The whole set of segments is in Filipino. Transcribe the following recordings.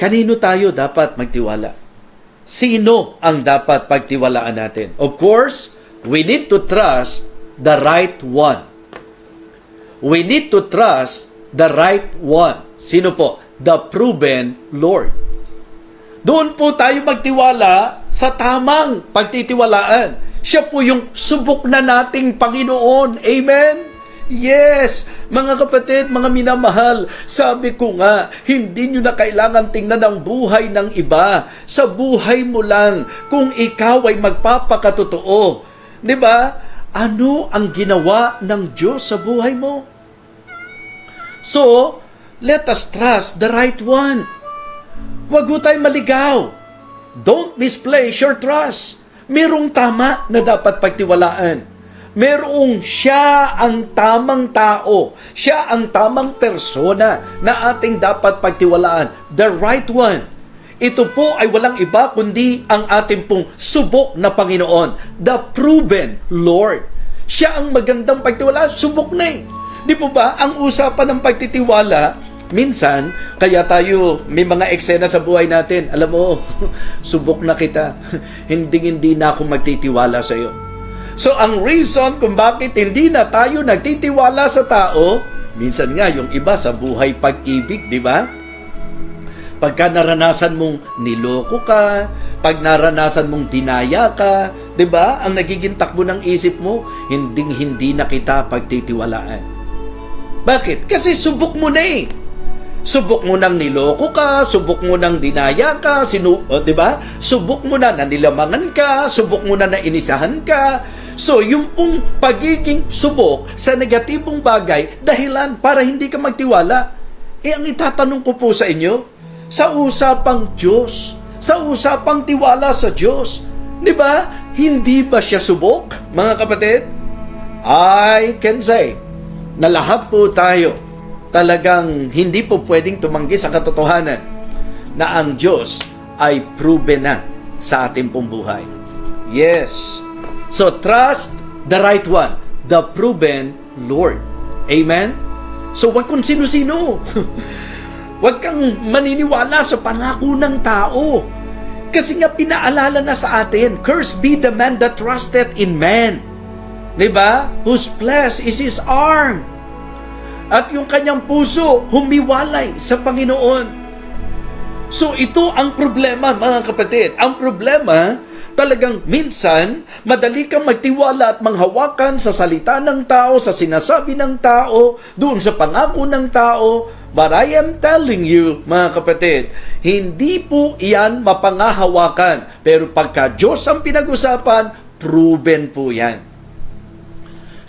kanino tayo dapat magtiwala? Sino ang dapat pagtiwalaan natin? Of course, we need to trust the right one. We need to trust the right one. Sino po? The proven Lord. Doon po tayo magtiwala sa tamang pagtitiwalaan. Siya po yung subok na nating Panginoon. Amen? Yes, mga kapatid, mga minamahal, sabi ko nga, hindi nyo na kailangan tingnan ang buhay ng iba. Sa buhay mo lang, kung ikaw ay magpapakatotoo. Di ba? Ano ang ginawa ng Diyos sa buhay mo? So, let us trust the right one. Huwag mo tayong maligaw. Don't misplace your trust. Merong tama na dapat pagtiwalaan. Merong siya ang tamang tao. Siya ang tamang persona na ating dapat pagtiwalaan. The right one. Ito po ay walang iba kundi ang ating pong subok na Panginoon. The proven Lord. Siya ang magandang pagtiwalaan. Subok na eh. Di po ba, ang usapan ng pagtitiwala, minsan, kaya tayo may mga eksena sa buhay natin. Alam mo, subok na kita. Hindi na ako magtitiwala sa iyo. So, ang reason kung bakit hindi na tayo nagtitiwala sa tao, minsan nga, yung iba sa buhay pag-ibig, di ba? Pagka naranasan mong niloko ka, pag naranasan mong dinaya ka, di ba? Ang nagiging takbo ng isip mo, hindi na kita pagtitiwalaan. Bakit? Kasi subok mo na eh. Subok mo nang niloko ka, subok mo nang dinaya ka, di ba? Subok mo na nilamangan ka, subok mo na nainisahan ka. So, yung pong pagiging subok sa negatibong bagay, dahilan para hindi ka magtiwala. Ang itatanong ko po sa inyo, sa usapang Diyos, sa usapang tiwala sa Diyos, di ba? Hindi ba siya subok, mga kapatid? I can say na lahat po tayo talagang hindi po pwedeng tumanggi sa katotohanan na ang Diyos ay proven na sa ating pong buhay. Yes. So, trust the right one, the proven Lord. Amen? So, wag kung sino-sino. Wag kang maniniwala sa pangako ng tao. Kasi nga pinaalala na sa atin, cursed be the man that trusted in man. Diba? Whose flesh is his arm. At yung kanyang puso, humiwalay sa Panginoon. So ito ang problema, mga kapatid. Ang problema, talagang minsan, madali kang magtiwala at manghawakan sa salita ng tao, sa sinasabi ng tao, doon sa pangako ng tao. But I am telling you, mga kapatid, hindi po iyan mapangahawakan. Pero pagka Diyos ang pinag-usapan, proven po yan.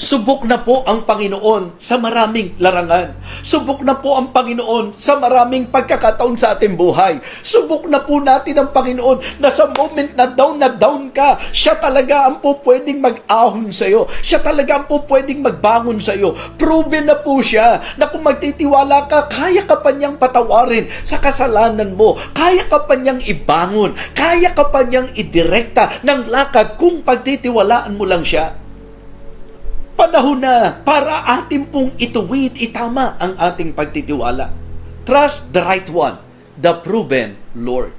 Subok na po ang Panginoon sa maraming larangan. Subok na po ang Panginoon sa maraming pagkakataon sa ating buhay. Subok na po natin ang Panginoon na sa moment na down ka, siya talaga ang po pwedeng mag-ahon sa iyo. Siya talaga ang po pwedeng magbangon sa iyo. Proven na po siya na kung magtitiwala ka, kaya ka pa niyang patawarin sa kasalanan mo. Kaya ka pa niyang ibangon. Kaya ka pa niyang idirekta ng lakad kung pagtitiwalaan mo lang siya. Panahon na para ating pong ituwid, itama ang ating pagtitiwala. Trust the right one, the proven Lord.